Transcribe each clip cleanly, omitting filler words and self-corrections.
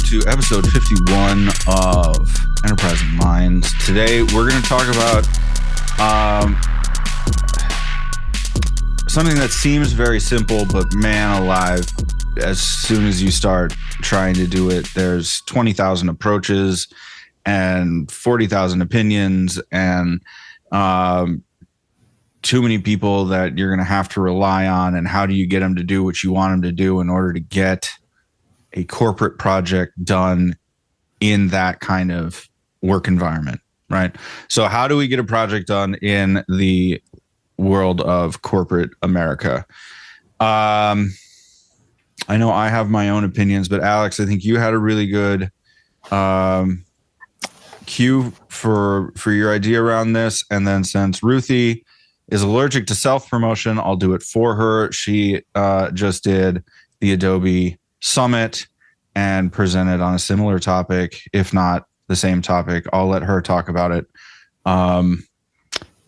to episode 51 of Enterprising Minds. Today, we're going to talk about something that seems very simple, but man alive, as soon as you start trying to do it, there's 20,000 approaches and 40,000 opinions and too many people that you're going to have to rely on. And how do you get them to do what you want them to do in order to get a corporate project done in that kind of work environment, right? So how do we get a project done in the world of corporate America? I know I have my own opinions, but Alex, I think you had a really good cue for your idea around this. And then since Ruthi is allergic to self-promotion, I'll do it for her. She just did the Adobe Summit and presented on a similar topic, if not the same topic. I'll let her talk about it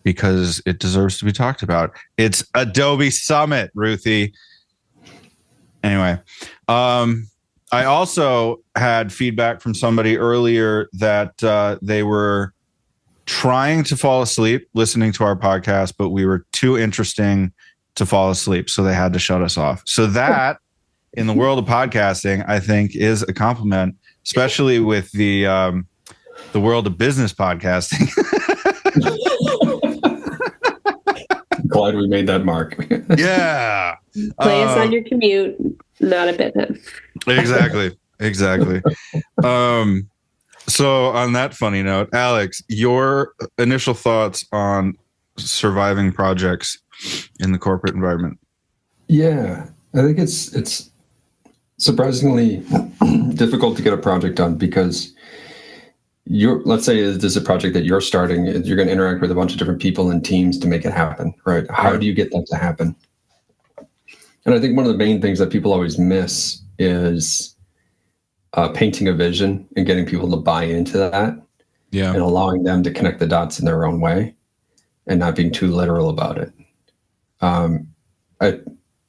because it deserves to be talked about. It's Adobe Summit, Ruthi. Anyway, I also had feedback from somebody earlier that they were trying to fall asleep listening to our podcast, but we were too interesting to fall asleep, so they had to shut us off. So that, in the world of podcasting, I think is a compliment, especially with the world of business podcasting. Glad we made that mark. Yeah. Play us on your commute, not a business. Exactly. So on that funny note, Alex, your initial thoughts on surviving projects in the corporate environment? Yeah, I think it's surprisingly difficult to get a project done because let's say this is a project that you're starting, you're going to interact with a bunch of different people and teams to make it happen, right? How do you get that to happen? And I think one of the main things that people always miss is painting a vision and getting people to buy into that, and allowing them to connect the dots in their own way and not being too literal about it.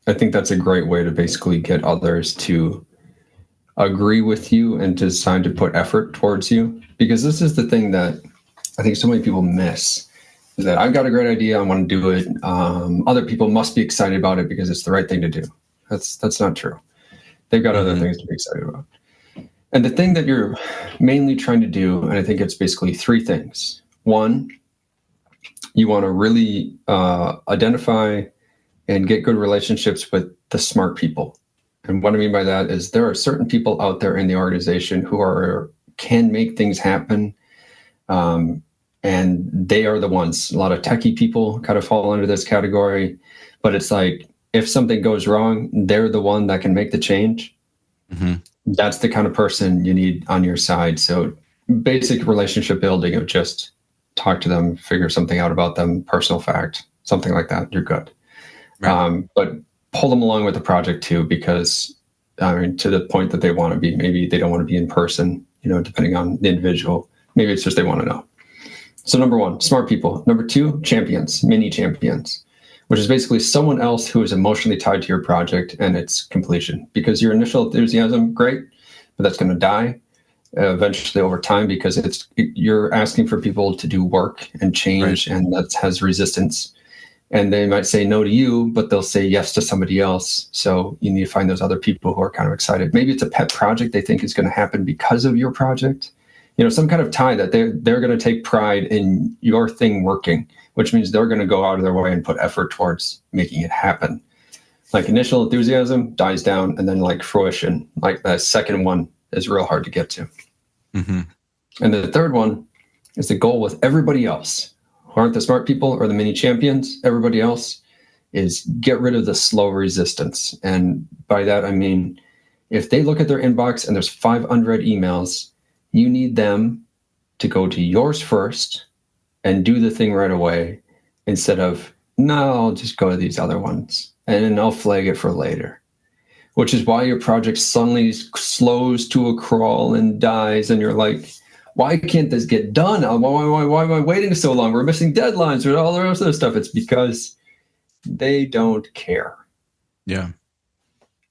I think that's a great way to basically get others to agree with you and to decide to put effort towards you. Because this is the thing that I think so many people miss, is that I've got a great idea, I want to do it. Other people must be excited about it because it's the right thing to do. That's not true. They've got other things to be excited about. And the thing that you're mainly trying to do, and I think it's basically three things. One, you want to really identify and get good relationships with the smart people. And what I mean by that is there are certain people out there in the organization who can make things happen. And they are the ones. A lot of techie people kind of fall under this category. But it's like, if something goes wrong, they're the one that can make the change. Mm-hmm. That's the kind of person you need on your side. So basic relationship building of just talk to them, figure something out about them, personal fact, something like that, you're good. Right. But pull them along with the project too, because to the point that they want to be, maybe they don't want to be in person, depending on the individual. Maybe it's just they want to know. So number one, smart people. Number two, champions, mini champions, which is basically someone else who is emotionally tied to your project and its completion. Because your initial enthusiasm, great, but that's going to die eventually over time because you're asking for people to do work and change, right. And that has resistance. And they might say no to you, but they'll say yes to somebody else. So you need to find those other people who are kind of excited. Maybe it's a pet project they think is going to happen because of your project. Some kind of tie that they're going to take pride in your thing working, which means they're going to go out of their way and put effort towards making it happen. Like initial enthusiasm dies down, and then like fruition, like that second one is real hard to get to. Mm-hmm. And the third one is the goal with everybody else. Aren't the smart people or the mini champions, everybody else, is get rid of the slow resistance. And by that, I mean, if they look at their inbox and there's 500 emails, you need them to go to yours first and do the thing right away instead of, no, I'll just go to these other ones and then I'll flag it for later, which is why your project suddenly slows to a crawl and dies. And you're like, why can't this get done? Why am I waiting so long? We're missing deadlines or all the rest of this stuff. It's because they don't care. Yeah.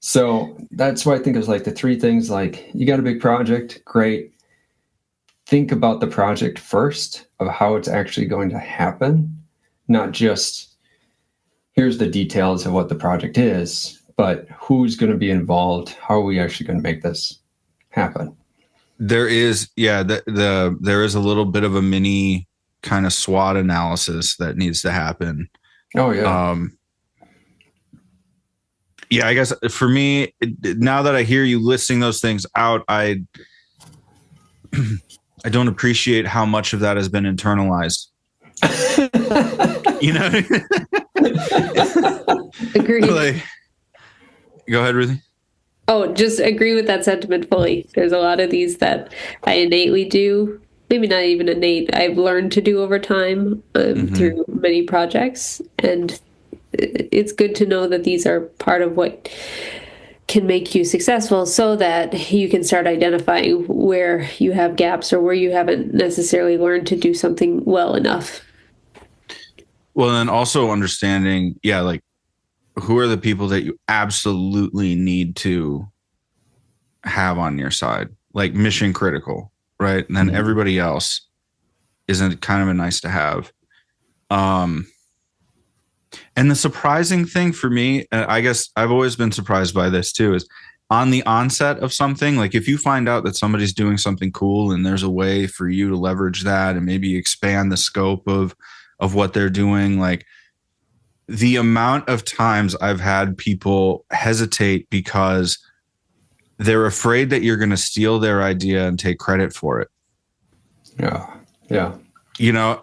So that's why I think it's like the three things, like you got a big project, great. Think about the project first of how it's actually going to happen, not just here's the details of what the project is, but who's going to be involved? How are we actually going to make this happen? There is, there is a little bit of a mini kind of SWOT analysis that needs to happen. Oh yeah. Yeah, I guess for me, now that I hear you listing those things out, I don't appreciate how much of that has been internalized. You know, Agreed. like, go ahead, Ruthie. Oh, just agree with that sentiment fully. There's a lot of these that I innately do. Maybe not even innate. I've learned to do over time through many projects. And it's good to know that these are part of what can make you successful so that you can start identifying where you have gaps or where you haven't necessarily learned to do something well enough. Well, and also understanding, like, who are the people that you absolutely need to have on your side, like mission critical, right? And then everybody else isn't kind of a nice to have. And the surprising thing for me, I guess I've always been surprised by this too, is on the onset of something, like if you find out that somebody's doing something cool and there's a way for you to leverage that and maybe expand the scope of what they're doing, like the amount of times I've had people hesitate because they're afraid that you're going to steal their idea and take credit for it. Yeah. Yeah. You know,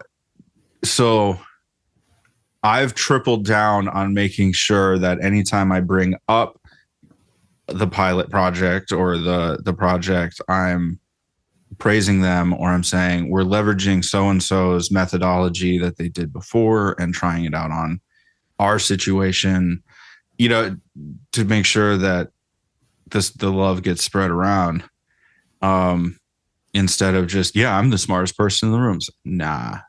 so I've tripled down on making sure that anytime I bring up the pilot project or the project, I'm praising them, or I'm saying we're leveraging so-and-so's methodology that they did before and trying it out on our situation, to make sure that the love gets spread around, instead of just, I'm the smartest person in the room. Nah,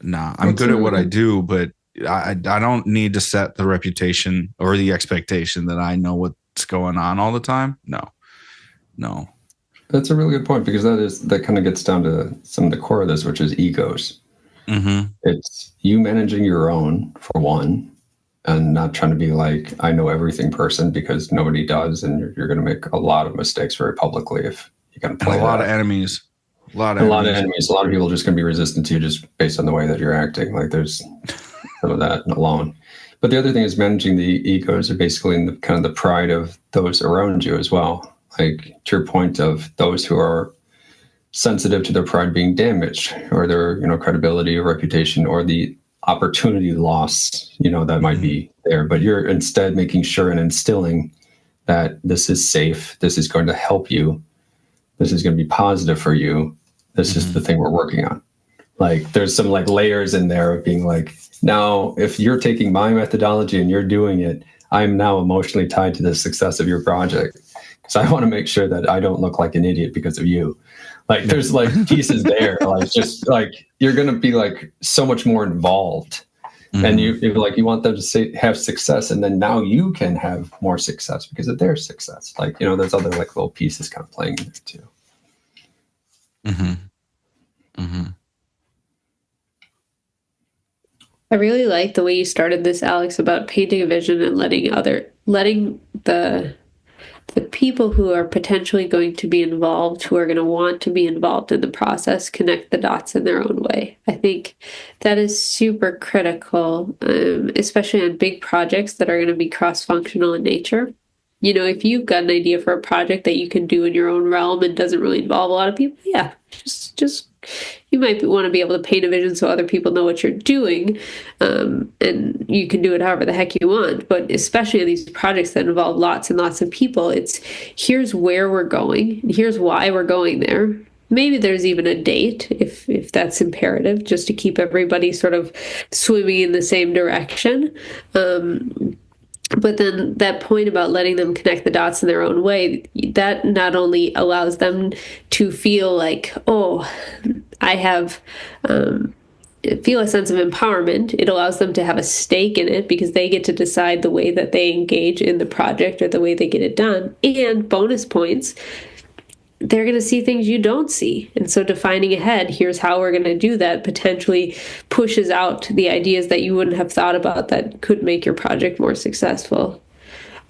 I'm good at what I do, but I don't need to set the reputation or the expectation that I know what's going on all the time. No. That's a really good point, because that kind of gets down to some of the core of this, which is egos. It's you managing your own, for one, and not trying to be like, I know everything person, because nobody does. And you're going to make a lot of mistakes very publicly if you're going to play a lot of enemies. A lot of enemies. A lot of people are just going to be resistant to you just based on the way that you're acting. Like there's some of that alone. But the other thing is managing the egos, are basically in the kind of the pride of those around you as well. Like to your point of those who are sensitive to their pride being damaged, or their, credibility or reputation, or the opportunity loss, that might be there. But you're instead making sure and instilling that this is safe. This is going to help you. This is going to be positive for you. This is the thing we're working on. Like there's some like layers in there of being like, now, if you're taking my methodology and you're doing it, I'm now emotionally tied to the success of your project, because I want to make sure that I don't look like an idiot because of you. Like there's like pieces there, like just like you're going to be like so much more involved, and you're like, you want them to have success, and then now you can have more success because of their success. Like, there's other like little pieces kind of playing in there too. I really like the way you started this, Alex, about painting a vision and letting the people who are potentially going to be involved, who are going to want to be involved in the process, connect the dots in their own way. I think that is super critical, especially on big projects that are going to be cross-functional in nature. If you've got an idea for a project that you can do in your own realm and doesn't really involve a lot of people, just you might want to be able to paint a vision so other people know what you're doing, and you can do it however the heck you want. But especially in these projects that involve lots and lots of people, it's here's where we're going, and here's why we're going there. Maybe there's even a date if that's imperative, just to keep everybody sort of swimming in the same direction. But then that point about letting them connect the dots in their own way, that not only allows them to feel like, oh, I have feel a sense of empowerment. It allows them to have a stake in it because they get to decide the way that they engage in the project or the way they get it done. And bonus points, they're going to see things you don't see. And so defining ahead, here's how we're going to do that, potentially pushes out the ideas that you wouldn't have thought about that could make your project more successful.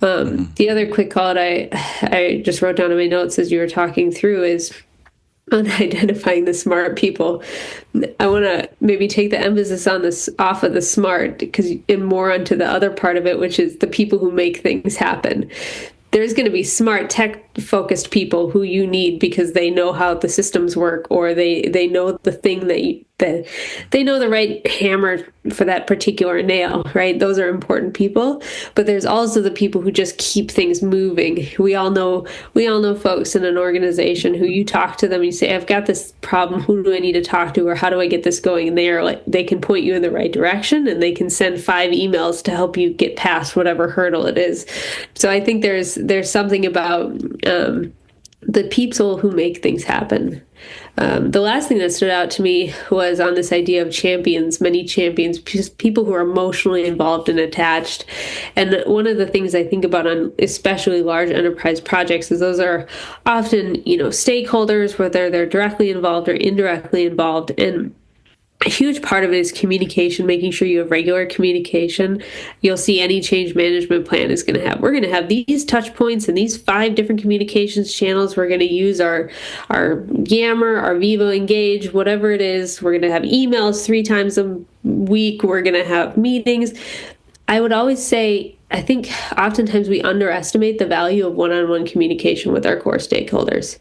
The other quick call that I just wrote down in my notes as you were talking through is on identifying the smart people. I want to maybe take the emphasis on this off of the smart and more onto the other part of it, which is the people who make things happen. There's going to be smart tech-focused people who you need because they know how the systems work, or they know the thing that they know the right hammer for that particular nail, right? Those are important people. But there's also the people who just keep things moving. We all know folks in an organization who you talk to them and you say, I've got this problem. Who do I need to talk to, or how do I get this going? And they can point you in the right direction, and they can send 5 emails to help you get past whatever hurdle it is. So I think there's something about the people who make things happen. The last thing that stood out to me was on this idea of champions, many champions, people who are emotionally involved and attached. And one of the things I think about on especially large enterprise projects is those are often, stakeholders, whether they're directly involved or indirectly involved. And a huge part of it is communication, making sure you have regular communication. You'll see any change management plan we're going to have these touch points and these 5 different communications channels. We're going to use our Yammer, our Vivo Engage, whatever it is. We're going to have emails 3 times a week. We're going to have meetings. I would always say, I think oftentimes we underestimate the value of one-on-one communication with our core stakeholders.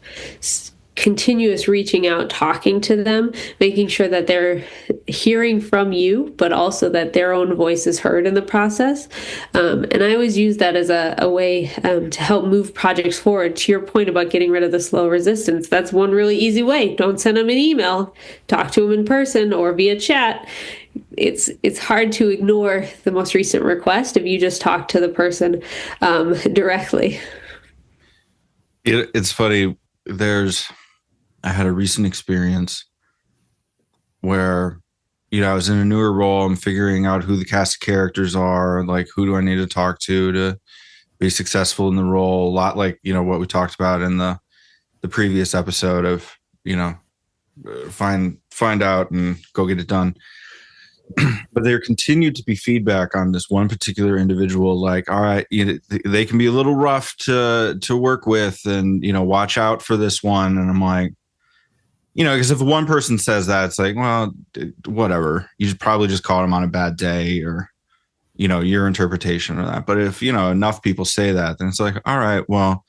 Continuous reaching out, talking to them, making sure that they're hearing from you, but also that their own voice is heard in the process. And I always use that as a way to help move projects forward. To your point about getting rid of the slow resistance, that's one really easy way. Don't send them an email, talk to them in person or via chat. It's hard to ignore the most recent request if you just talk to the person directly. It's funny. I had a recent experience where, I was in a newer role. I'm figuring out who the cast of characters are, like who do I need to talk to be successful in the role. A lot like, what we talked about in the previous episode of, find out and go get it done. But there continued to be feedback on this one particular individual, like, all right, they can be a little rough to work with, and, watch out for this one. And I'm like, because if one person says that, it's like, well, whatever. You should probably just call them on a bad day, or, your interpretation of that. But if, enough people say that, then it's like, all right, well,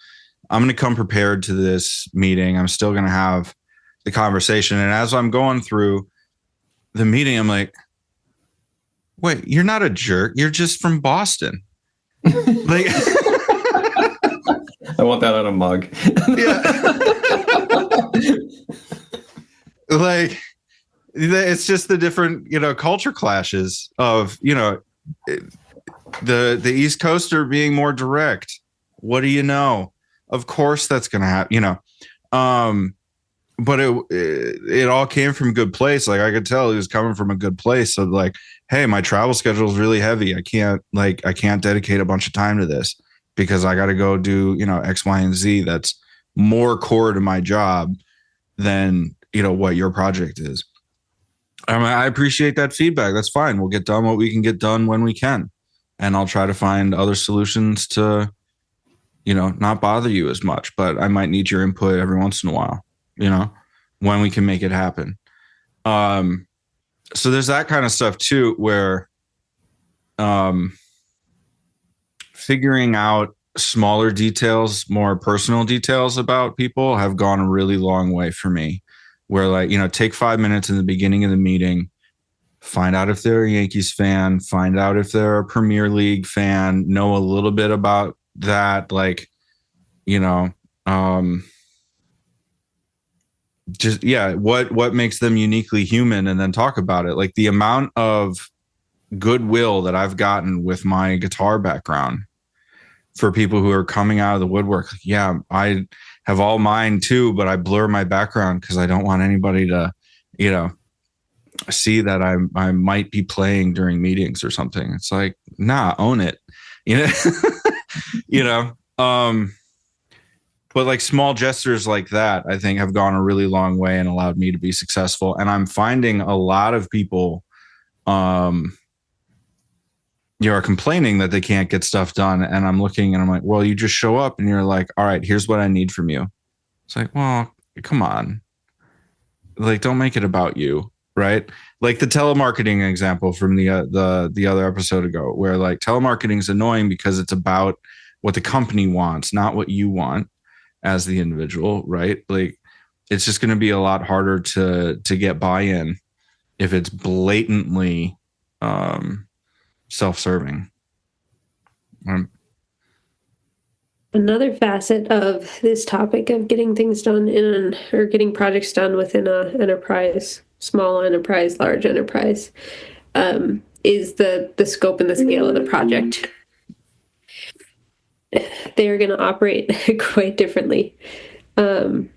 I'm going to come prepared to this meeting. I'm still going to have the conversation. And as I'm going through the meeting, I'm like, wait, you're not a jerk. You're just from Boston. Like, I want that on a mug. Yeah. Like, it's just the different, culture clashes of, the East Coaster being more direct. What do you know? Of course that's going to happen, but it all came from a good place. Like, I could tell he was coming from a good place. So like, hey, my travel schedule is really heavy. I can't dedicate a bunch of time to this because I got to go do, X, Y, and Z. That's more core to my job than, what your project is. I appreciate that feedback. That's fine. We'll get done what we can get done when we can. And I'll try to find other solutions to, not bother you as much, but I might need your input every once in a while, when we can make it happen. So there's that kind of stuff too, where figuring out smaller details, more personal details about people have gone a really long way for me. Where, like, take 5 minutes in the beginning of the meeting, find out if they're a Yankees fan, find out if they're a Premier League fan, know a little bit about that, like, just, yeah, what makes them uniquely human, and then talk about it. Like, the amount of goodwill that I've gotten with my guitar background for people who are coming out of the woodwork. Like, yeah, I have all mine too, but I blur my background because I don't want anybody to, see that I might be playing during meetings or something. It's like, nah, own it, you know, you know. But like small gestures like that, I think have gone a really long way and allowed me to be successful. And I'm finding a lot of people, are complaining that they can't get stuff done. And I'm looking and I'm like, well, you just show up and you're like, all right, here's what I need from you. It's like, well, come on. Like, don't make it about you. Right. Like the telemarketing example from the other episode ago, where like telemarketing is annoying because it's about what the company wants, not what you want as the individual. Right. Like it's just going to be a lot harder to get buy-in if it's blatantly self-serving. Another facet of this topic of getting things done or getting projects done within a enterprise, small enterprise, large enterprise, is the scope and the scale of the project. They are going to operate quite differently, and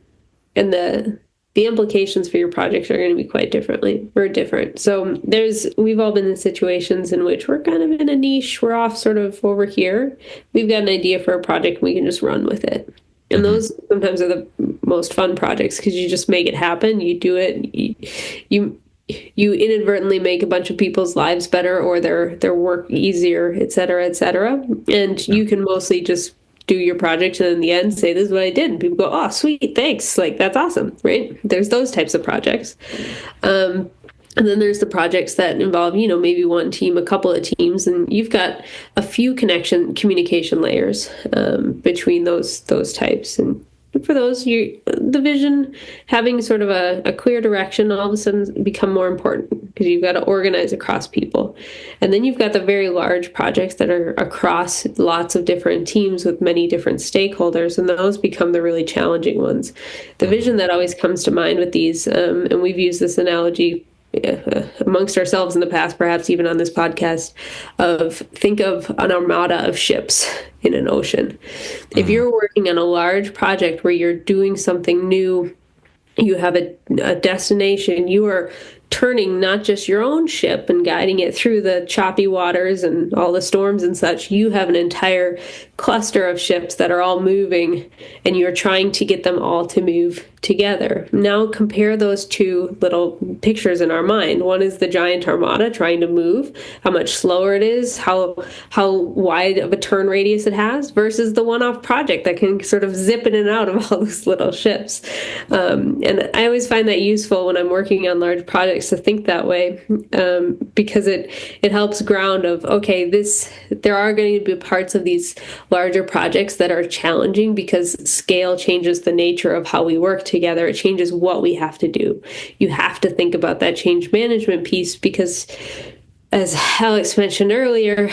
the implications for your projects are going to be quite different. So we've all been in situations in which we're kind of in a niche. We're off sort of over here. We've got an idea for a project. And we can just run with it. And those sometimes are the most fun projects because you just make it happen. You do it. You inadvertently make a bunch of people's lives better or their work easier, et cetera, et cetera. And you can mostly just do your project and in the end say, this is what I did. And people go, oh, sweet, thanks. Like, that's awesome, right? There's those types of projects. And then there's the projects that involve, maybe one team, a couple of teams, and you've got a few communication layers between those types. And for those, the vision, having sort of a clear direction, all of a sudden become more important because you've got to organize across people. And then you've got the very large projects that are across lots of different teams with many different stakeholders, and those become the really challenging ones. The vision that always comes to mind with these, and we've used this analogy amongst ourselves in the past, perhaps even on this podcast, think of an armada of ships in an ocean. If you're working on a large project where you're doing something new, you have a destination, you are turning not just your own ship and guiding it through the choppy waters and all the storms and such. You have an entire cluster of ships that are all moving, and you're trying to get them all to move together. Now compare those two little pictures in our mind. One is the giant armada trying to move, how much slower it is, how wide of a turn radius it has, versus the one-off project that can sort of zip in and out of all those little ships. And I always find that useful when I'm working on large projects to think that way, because it helps ground of, okay, there are going to be parts of these larger projects that are challenging because scale changes the nature of how we work together. It changes what we have to do. You have to think about that change management piece because, as Alex mentioned earlier,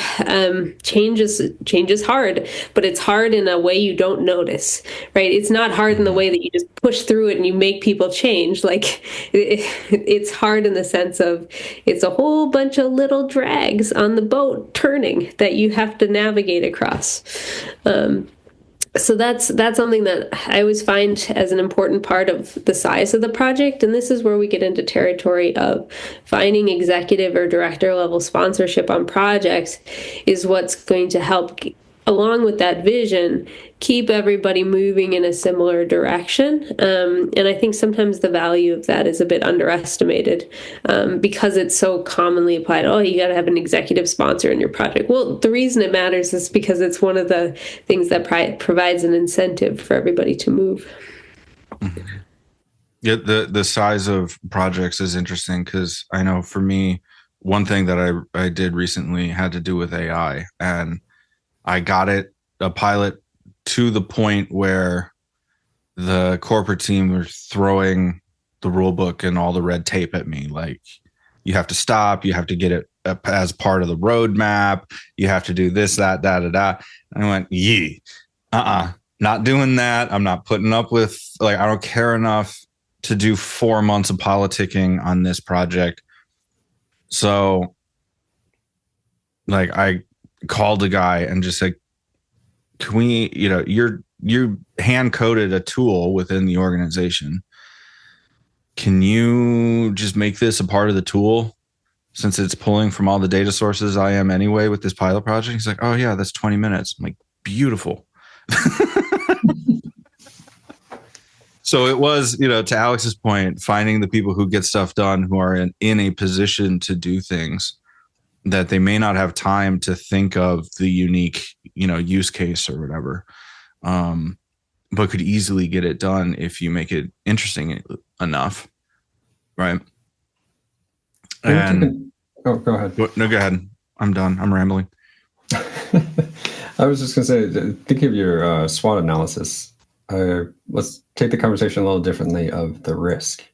change is hard, but it's hard in a way you don't notice, right? It's not hard in the way that you just push through it and you make people change. Like it's hard in the sense of it's a whole bunch of little drags on the boat turning that you have to navigate across. So that's something that I always find as an important part of the size of the project. And this is where we get into territory of finding executive or director level sponsorship on projects is what's going to help, along with that vision, keep everybody moving in a similar direction. And I think sometimes the value of that is a bit underestimated because it's so commonly applied. Oh, you got to have an executive sponsor in your project. Well, the reason it matters is because it's one of the things that provides an incentive for everybody to move. Yeah, the size of projects is interesting because I know for me, one thing that I did recently had to do with AI, and I got a pilot to the point where the corporate team was throwing the rule book and all the red tape at me. Like, you have to stop, you have to get it as part of the roadmap, you have to do this, that, da, da, da. And I went, not doing that. I'm not putting up with, like, I don't care enough to do 4 months of politicking on this project. So, like, I called a guy and just said, can we, you hand coded a tool within the organization. can you just make this a part of the tool since it's pulling from all the data sources I am anyway with this pilot project? He's like, oh yeah, that's 20 minutes. I'm like, beautiful. So it was, to Alex's point, finding the people who get stuff done, who are in a position to do things that they may not have time to think of the unique, use case or whatever, but could easily get it done if you make it interesting enough. Right. And go ahead. No, go ahead. I'm done. I'm rambling. I was just going to say, think of your SWOT analysis. Let's take the conversation a little differently of the risk.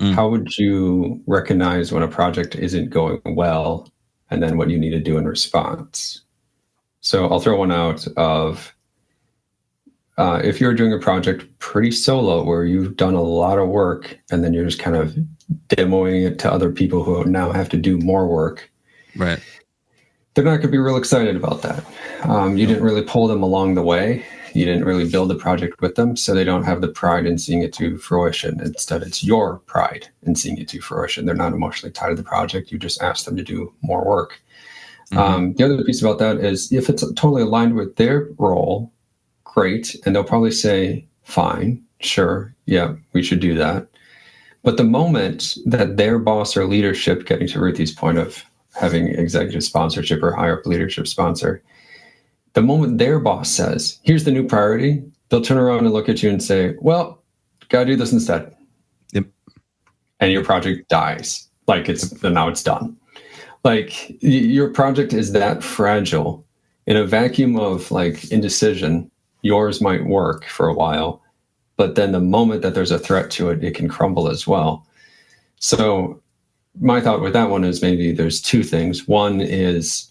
How would you recognize when a project isn't going well and then what you need to do in response? So I'll throw one out of if you're doing a project pretty solo where you've done a lot of work and then you're just kind of demoing it to other people who now have to do more work. Right. They're not going to be real excited about that. You didn't really pull them along the way. You didn't really build the project with them, so they don't have the pride in seeing it to fruition. Instead, it's your pride in seeing it to fruition. They're not emotionally tied to the project. You just ask them to do more work. The other piece about that is if it's totally aligned with their role, great. And they'll probably say, fine, sure, yeah, we should do that. But the moment that their boss or leadership, getting to Ruthi's point of having executive sponsorship or higher up leadership sponsor, the moment their boss says, here's the new priority, they'll turn around and look at you and say, well, gotta do this instead. Yep. And your project dies. Now it's done. Your project is that fragile. In a vacuum of indecision, yours might work for a while, but then the moment that there's a threat to it, it can crumble as well. So my thought with that one is maybe there's two things. One is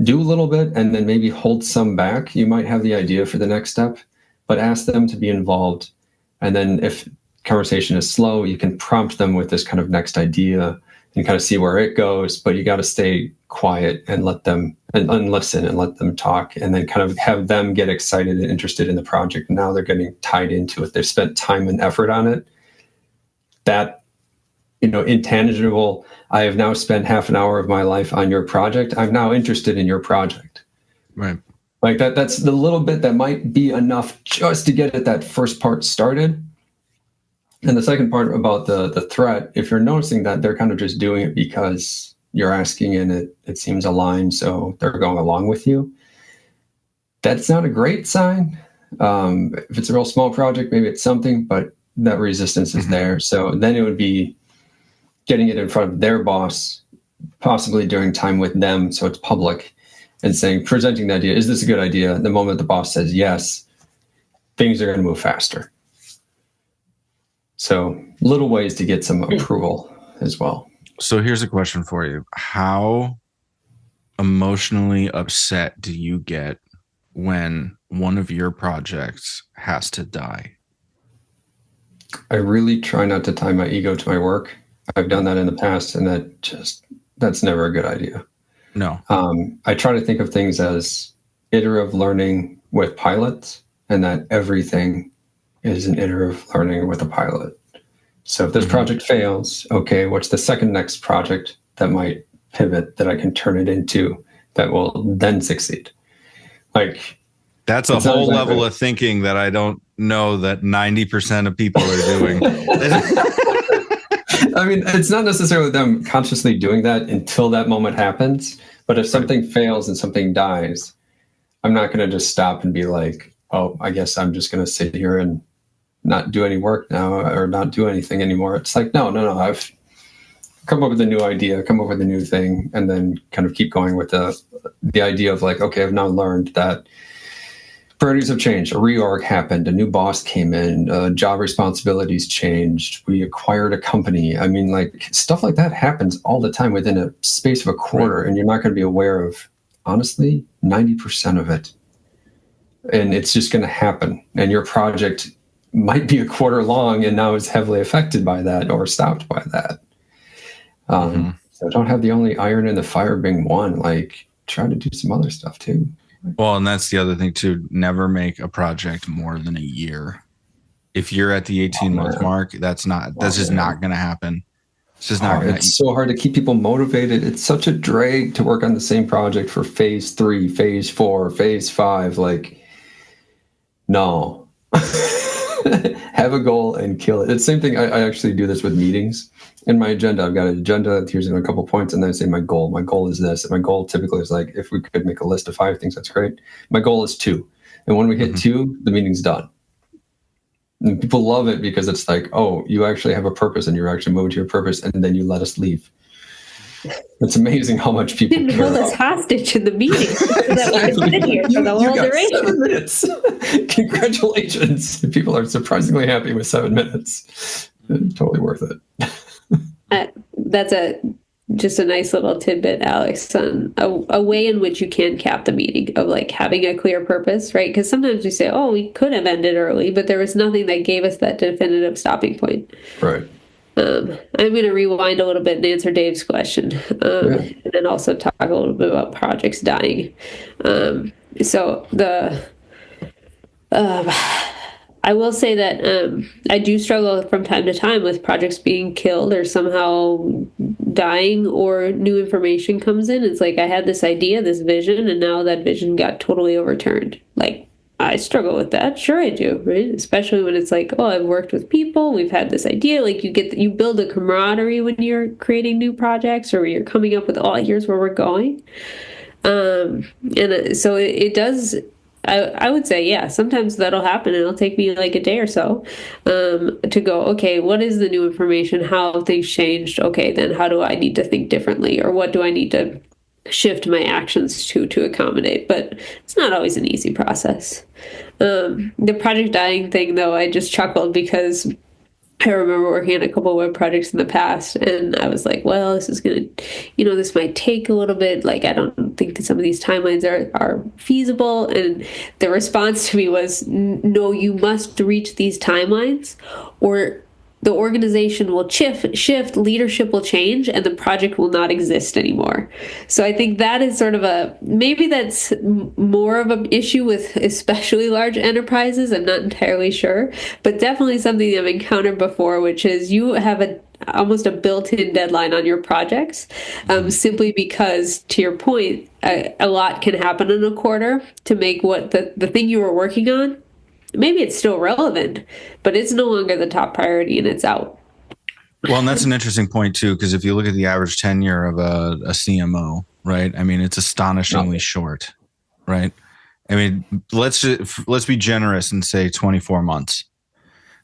do a little bit and then maybe hold some back. You might have the idea for the next step, but ask them to be involved. And then if conversation is slow, you can prompt them with this kind of next idea and kind of see where it goes, but you got to stay quiet and let them and listen and let them talk, and then kind of have them get excited and interested in the project. Now they're getting tied into it. They've spent time and effort on it. That, intangible, I have now spent half an hour of my life on your project. I'm now interested in your project. Right. That's the little bit that might be enough just to get that first part started. And the second part about the threat, if you're noticing that they're kind of just doing it because you're asking and it seems aligned, so they're going along with you, that's not a great sign. If it's a real small project, maybe it's something, but that resistance is there. So then it would be getting it in front of their boss, possibly during time with them, so it's public, and presenting the idea, is this a good idea? The moment the boss says yes, things are going to move faster. So little ways to get some approval as well. So here's a question for you. How emotionally upset do you get when one of your projects has to die? I really try not to tie my ego to my work. I've done that in the past, and that's never a good idea. No. I try to think of things as iterative learning with pilots, and that everything is an iterative learning with a pilot. So if this project fails, okay, what's the next project that might pivot that I can turn it into that will then succeed? That's a whole level of thinking that I don't know that 90% of people are doing. I mean, it's not necessarily them consciously doing that until that moment happens. But if something fails and something dies, I'm not going to just stop and be like, oh, I guess I'm just going to sit here and not do any work now or not do anything anymore. It's no. I've come up with a new idea, come up with a new thing, and then kind of keep going with the idea of okay, I've now learned that priorities have changed. A reorg happened. A new boss came in. Job responsibilities changed. We acquired a company. I mean, stuff like that happens all the time within a space of a quarter, and you're not going to be aware of, honestly, 90% of it. And it's just going to happen. And your project might be a quarter long and now is heavily affected by that or stopped by that. So don't have the only iron in the fire being one. Try to do some other stuff too. Well, and that's the other thing too. Never make a project more than a year. if you're at the 18-month mark, that's just not going to happen. It's just not going to. It's so hard to keep people motivated. It's such a drag to work on the same project for phase 3, phase 4, phase 5. Like, no. Have a goal and kill it. It's the same thing. I actually do this with meetings. In my agenda, I've got an agenda. Here's a couple points, and then I say my goal. My goal is this. And my goal typically is like, if we could make a list of 5 things, that's great. My goal is 2. And when we hit 2, the meeting's done. And people love it because it's like, oh, you actually have a purpose and you're actually moving to your purpose, and then you let us leave. It's amazing how much people didn't hold us hostage in the meeting. Exactly. Here for the whole duration. 7 minutes. Congratulations. People are surprisingly happy with 7 minutes. Totally worth it. That's just a nice little tidbit, Alex, on a way in which you can cap the meeting of like having a clear purpose, right? Because sometimes we say, oh, we could have ended early, but there was nothing that gave us that definitive stopping point. Right. I'm going to rewind a little bit and answer Dave's question, and then also talk a little bit about projects dying. I will say that I do struggle from time to time with projects being killed or somehow dying, or new information comes in. It's like I had this idea, this vision, and now that vision got totally overturned. Like, I struggle with that. Sure I do, right? Especially when it's like, oh, I've worked with people, we've had this idea. Like you build a camaraderie when you're creating new projects, or you're coming up with, oh, here's where we're going. So it does. I would say, yeah, sometimes that'll happen, and it'll take me like a day or so to go, okay, what is the new information? How have things changed? Okay, then how do I need to think differently? Or what do I need to shift my actions to accommodate? But it's not always an easy process. The project dying thing, though, I just chuckled because I remember working on a couple of web projects in the past, and I was like, well, this is going to, this might take a little bit. Like, I don't think that some of these timelines are feasible. And the response to me was, no, you must reach these timelines, or the organization will shift, leadership will change, and the project will not exist anymore. So I think that is sort of maybe that's more of an issue with especially large enterprises. I'm not entirely sure, but definitely something I've encountered before, which is you have almost a built-in deadline on your projects, simply because, to your point, a lot can happen in a quarter to make what the thing you were working on, maybe it's still relevant, but it's no longer the top priority and it's out. Well, and that's an interesting point too, because if you look at the average tenure of a CMO, right? I mean, it's astonishingly short, right? I mean, let's be generous and say 24 months.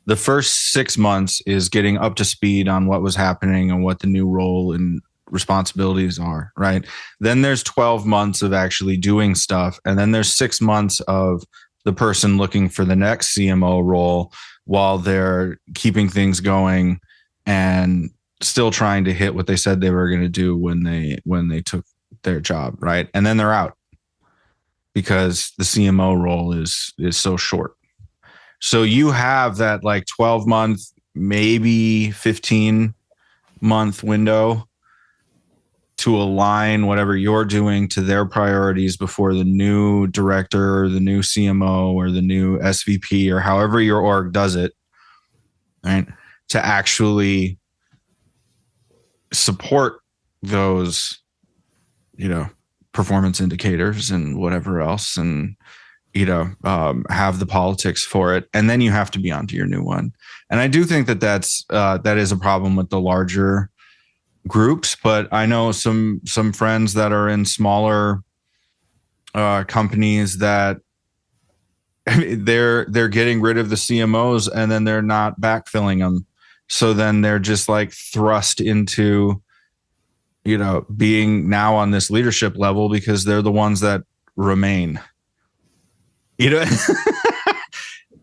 The first 6 months is getting up to speed on what was happening and what the new role and responsibilities are, right? Then there's 12 months of actually doing stuff, and then there's 6 months of the person looking for the next CMO role while they're keeping things going and still trying to hit what they said they were going to do when they took their job, right? And then they're out because the CMO role is so short. So you have that like 12-month, maybe 15-month window to align whatever you're doing to their priorities before the new director or the new CMO or the new SVP or however your org does it, right? To actually support those, performance indicators and whatever else, and, have the politics for it. And then you have to be onto your new one. And I do think that is a problem with the larger groups, but I know some friends that are in smaller companies that they're getting rid of the CMOs and then they're not backfilling them. So then they're just like thrust into, being now on this leadership level because they're the ones that remain.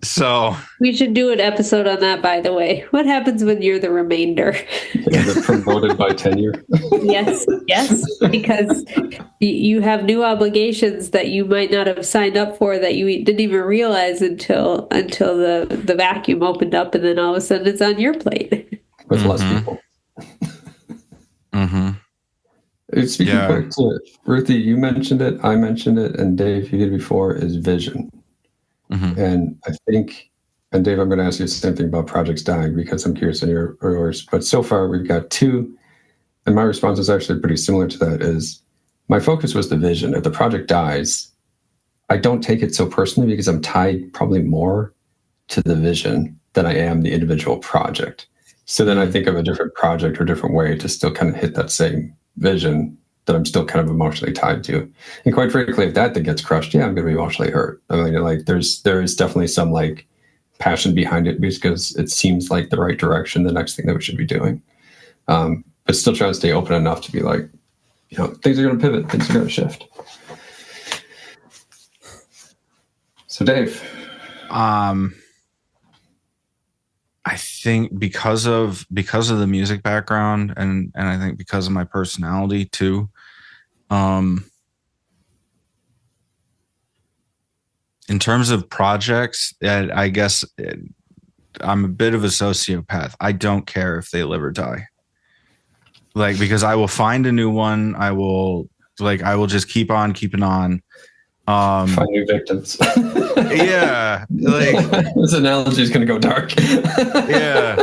So we should do an episode on that, by the way. What happens when you're the remainder? They're promoted by tenure. Yes, because you have new obligations that you might not have signed up for, that you didn't even realize until the vacuum opened up, and then all of a sudden it's on your plate. With less people. Speaking back to Ruthi, you mentioned it, I mentioned it, and Dave, you did before, is vision. And I think And Dave, I'm going to ask you the same thing about projects dying because I'm curious on yours. But so far we've got two, and my response is actually pretty similar to that. Is my focus was the vision. If the project dies, I don't take it so personally because I'm tied probably more to the vision than I am the individual project. So then I think of a different project or different way to still kind of hit that same vision that I'm still kind of emotionally tied to. And quite frankly, if that thing gets crushed, yeah, I'm going to be emotionally hurt. I mean, like there is definitely some like passion behind it because it seems like the right direction, the next thing that we should be doing. But still trying to stay open enough to be like, things are going to pivot, things are going to shift. So Dave, I think because of the music background and I think because of my personality too, in terms of projects, I guess I'm a bit of a sociopath. I don't care if they live or die. Like, because I will find a new one. I will just keep on keeping on. Find new victims. Yeah, like this analogy is going to go dark. Yeah.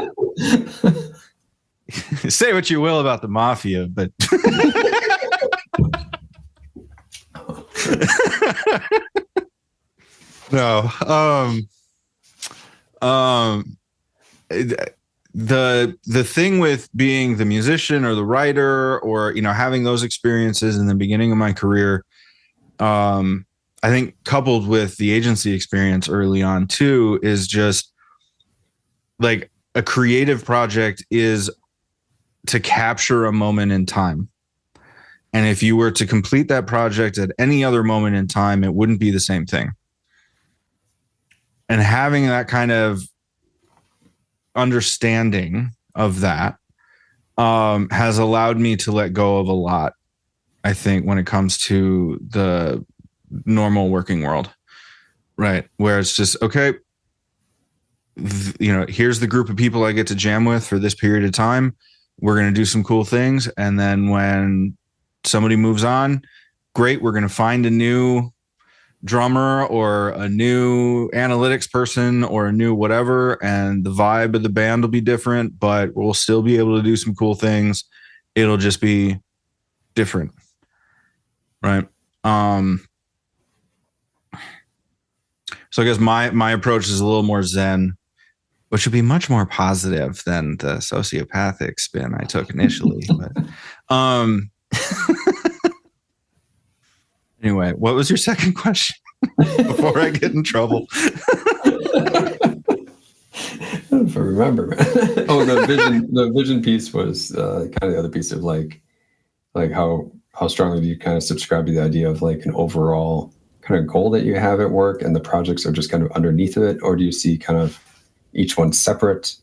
Say what you will about the mafia, but no. The thing with being the musician or the writer or having those experiences in the beginning of my career, I think coupled with the agency experience early on too, is just like a creative project is to capture a moment in time. And if you were to complete that project at any other moment in time, it wouldn't be the same thing. And having that kind of understanding of that has allowed me to let go of a lot, I think, when it comes to the normal working world, right? Where it's just, okay, here's the group of people I get to jam with for this period of time. We're going to do some cool things. And then when somebody moves on, great. We're going to find a new drummer or a new analytics person or a new whatever. And the vibe of the band will be different, but we'll still be able to do some cool things. It'll just be different. Right. So I guess my approach is a little more zen, which would be much more positive than the sociopathic spin I took initially. But anyway, what was your second question before I get in trouble? If I remember, man. Oh, the vision piece was kind of the other piece of like how strongly do you kind of subscribe to the idea of like an overall kind of goal that you have at work and the projects are just kind of underneath of it, or do you see kind of each one separate?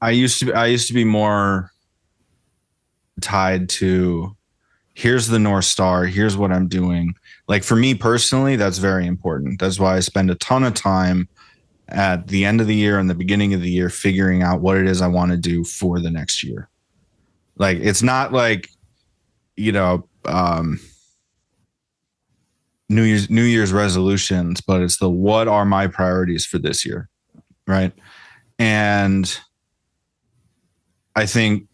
I used to be more tied to here's the North Star, here's what I'm doing. Like for me personally, that's very important. That's why I spend a ton of time at the end of the year and the beginning of the year figuring out what it is I want to do for the next year. Like it's not like, New Year's resolutions, but it's the what are my priorities for this year, right? And I think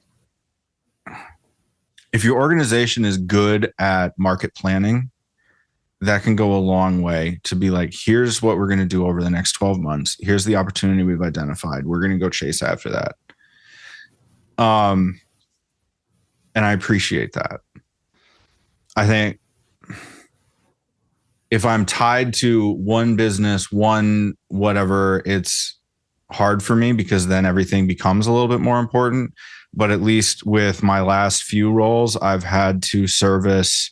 if your organization is good at market planning, that can go a long way to be like, here's what we're going to do over the next 12 months. Here's the opportunity we've identified. We're going to go chase after that. And I appreciate that. I think if I'm tied to one business, one whatever, it's hard for me because then everything becomes a little bit more important. But at least with my last few roles, I've had to service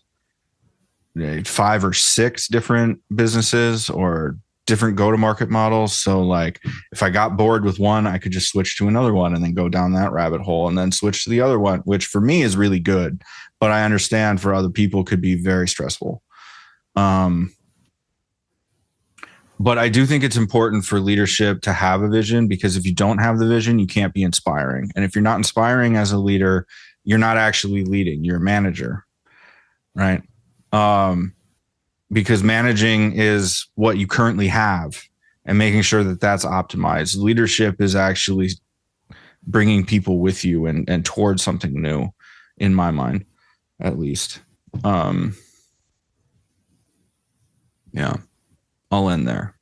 5 or 6 different businesses or different go-to-market models. So like if I got bored with one, I could just switch to another one and then go down that rabbit hole and then switch to the other one, which for me is really good. But I understand for other people could be very stressful. But I do think it's important for leadership to have a vision, because if you don't have the vision, you can't be inspiring. And if you're not inspiring as a leader, you're not actually leading, you're a manager, right? because managing is what you currently have and making sure that that's optimized. Leadership is actually bringing people with you and towards something new, in my mind, at least. Yeah, I'll end there.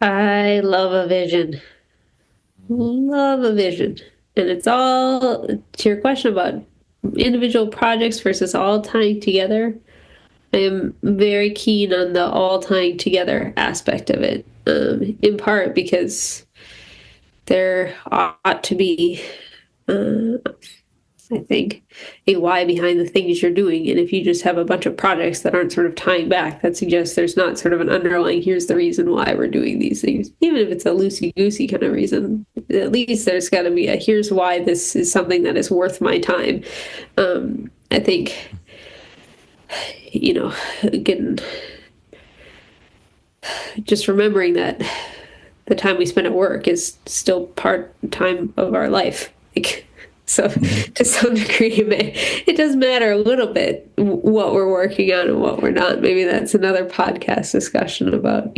I love a vision. Love a vision. And it's all to your question about individual projects versus all tying together. I am very keen on the all tying together aspect of it, in part because there ought to be, I think, a why behind the things you're doing. And if you just have a bunch of projects that aren't sort of tying back, that suggests there's not sort of an underlying, here's the reason why we're doing these things. Even if it's a loosey-goosey kind of reason, at least there's got to be a, here's why this is something that is worth my time. I think, again, just remembering that the time we spend at work is still part time of our life. So to some degree, it does matter a little bit what we're working on and what we're not. Maybe that's another podcast discussion about,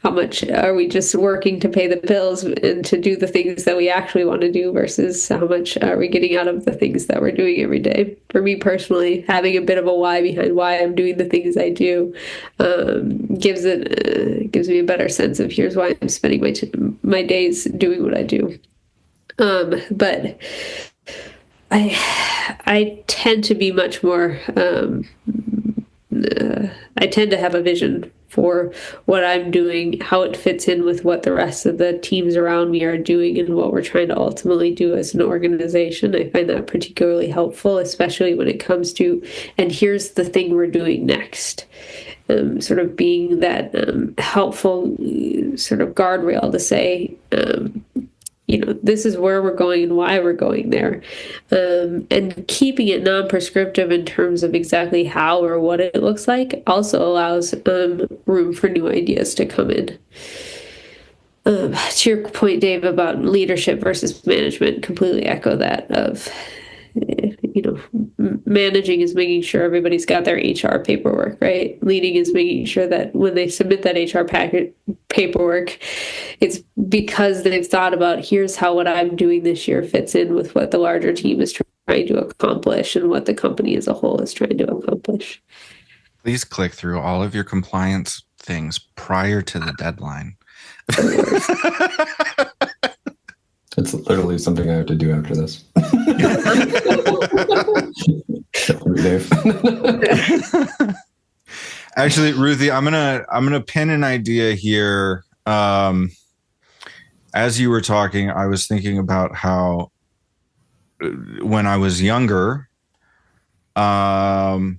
how much are we just working to pay the bills and to do the things that we actually want to do versus how much are we getting out of the things that we're doing every day. For me personally, having a bit of a why behind why I'm doing the things I do gives me a better sense of here's why I'm spending my days doing what I do. But I tend to be much more, I tend to have a vision for what I'm doing, how it fits in with what the rest of the teams around me are doing and what we're trying to ultimately do as an organization. I find that particularly helpful, especially when it comes to, and here's the thing we're doing next. Sort of being that helpful sort of guardrail to say, this is where we're going and why we're going there. And keeping it non-prescriptive in terms of exactly how or what it looks like also allows room for new ideas to come in. To your point, Dave, about leadership versus management, completely echo that of, managing is making sure everybody's got their HR paperwork, right? Leading is making sure that when they submit that HR paperwork, it's because they've thought about here's how what I'm doing this year fits in with what the larger team is trying to accomplish and what the company as a whole is trying to accomplish. Please click through all of your compliance things prior to the deadline. It's literally something I have to do after this. Actually, Ruthie, I'm gonna pin an idea here. As you were talking, I was thinking about how when I was younger, I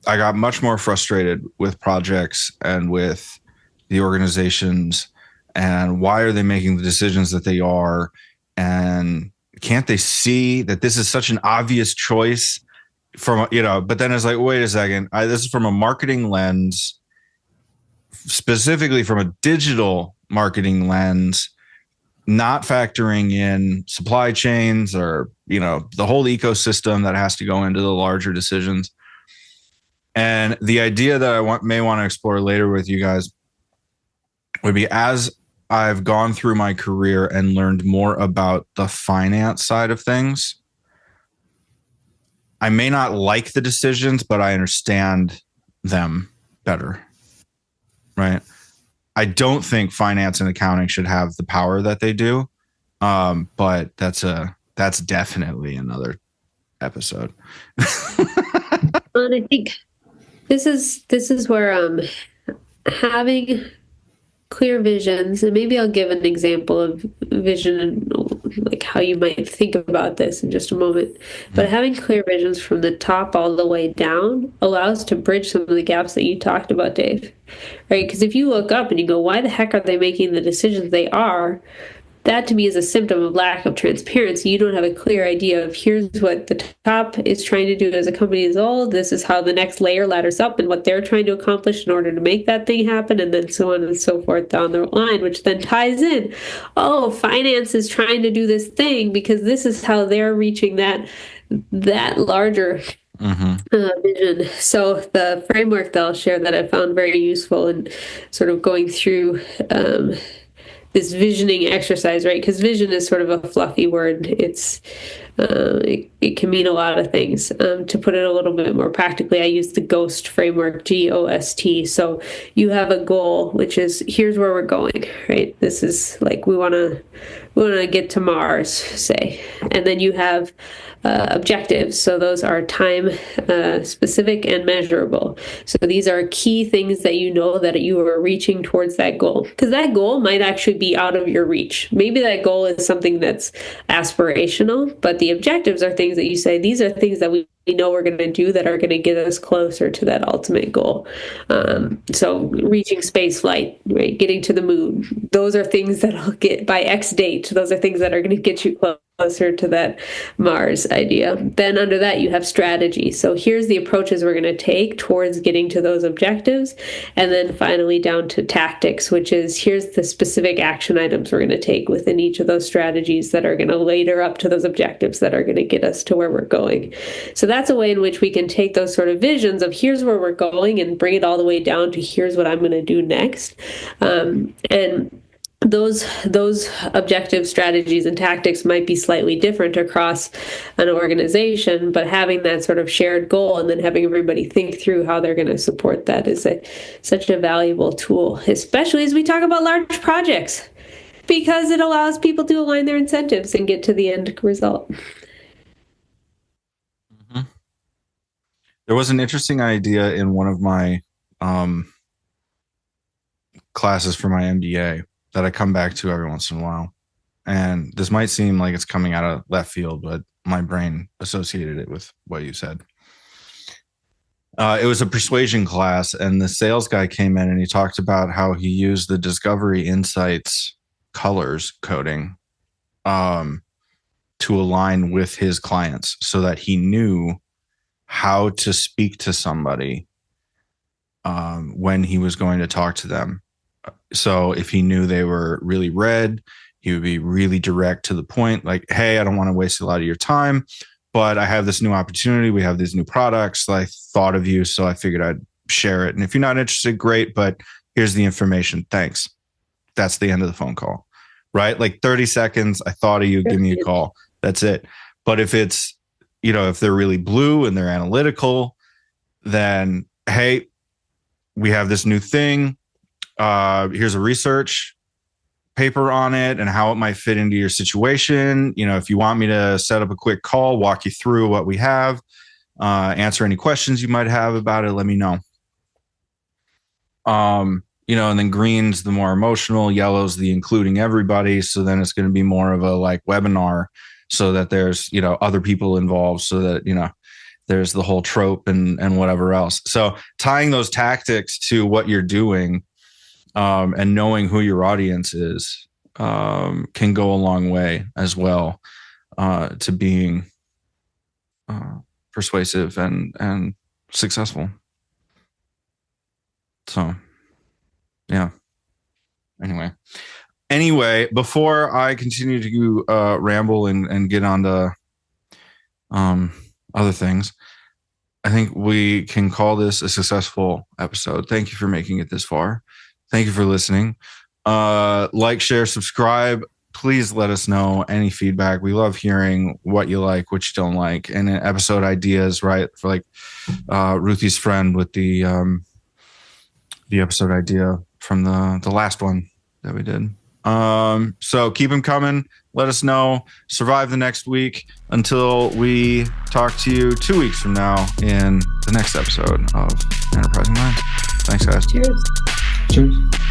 got much more frustrated with projects and with the organizations and why are they making the decisions that they are? And can't they see that this is such an obvious choice from, but then it's like, wait a second, this is from a marketing lens, specifically from a digital marketing lens, not factoring in supply chains or, the whole ecosystem that has to go into the larger decisions. And the idea that I may want to explore later with you guys would be, as I've gone through my career and learned more about the finance side of things, I may not like the decisions, but I understand them better, right? I don't think finance and accounting should have the power that they do, but that's definitely another episode. And I think this is where having clear visions, and maybe I'll give an example of vision and like how you might think about this in just a moment. But having clear visions from the top all the way down allows to bridge some of the gaps that you talked about, Dave. Right? Because if you look up and you go, why the heck are they making the decisions they are? That to me is a symptom of lack of transparency. You don't have a clear idea of here's what the top is trying to do as a company as a whole. This is how the next layer ladders up and what they're trying to accomplish in order to make that thing happen, and then so on and so forth down the line, which then ties in. Oh, finance is trying to do this thing because this is how they're reaching that larger vision. So the framework that I'll share that I found very useful in sort of going through this visioning exercise, right? Because vision is sort of a fluffy word. It can mean a lot of things. To put it a little bit more practically, I use the GHOST framework, GOST. So you have a goal, which is here's where we're going, right? This is like we want to get to Mars, say, and then you have objectives. So those are time specific and measurable. So these are key things that you know that you are reaching towards that goal, because that goal might actually be out of your reach. Maybe that goal is something that's aspirational, but the objectives are things that you say, these are things that we know we're going to do that are going to get us closer to that ultimate goal. So reaching space flight, right? Getting to the moon. Those are things that I'll get by X date. Those are things that are going to get you closer to that Mars idea. Then under that, you have strategy. So here's the approaches we're going to take towards getting to those objectives. And then finally down to tactics, which is here's the specific action items we're going to take within each of those strategies that are going to later up to those objectives that are going to get us to where we're going. So that's a way in which we can take those sort of visions of here's where we're going and bring it all the way down to here's what I'm going to do next. And those objective strategies and tactics might be slightly different across an organization, but having that sort of shared goal and then having everybody think through how they're going to support that is such a valuable tool, especially as we talk about large projects, because it allows people to align their incentives and get to the end result. There was an interesting idea in one of my classes for my MBA that I come back to every once in a while. And this might seem like it's coming out of left field, but my brain associated it with what you said. It was a persuasion class, and the sales guy came in and he talked about how he used the Discovery Insights colors coding to align with his clients so that he knew how to speak to somebody when he was going to talk to them. So if he knew they were really red, he would be really direct to the point, like, hey, I don't want to waste a lot of your time, but I have this new opportunity. We have these new products. I thought of you, so I figured I'd share it. And if you're not interested, great, but here's the information. Thanks. That's the end of the phone call, right? Like 30 seconds. I thought of you. Give me a call. That's it. But if it's, if they're really blue and they're analytical, then, hey, we have this new thing. Here's a research paper on it and how it might fit into your situation. If you want me to set up a quick call, walk you through what we have, answer any questions you might have about it, let me know. And then green's the more emotional, yellow's the including everybody. So then it's going to be more of a like webinar, so that there's, other people involved, so that, there's the whole trope and whatever else. So tying those tactics to what you're doing, and knowing who your audience is, can go a long way as well, to being persuasive and successful. So, yeah. Anyway, before I continue to ramble and get on to other things, I think we can call this a successful episode. Thank you for making it this far. Thank you for listening. Like, share, subscribe. Please let us know any feedback. We love hearing what you like, what you don't like, and episode ideas, right? For like Ruthi's friend with the episode idea from the last one that we did. So keep them coming. Let us know. Survive the next week until we talk to you 2 weeks from now in the next episode of Enterprising Minds. Thanks, guys. Cheers. Cheers.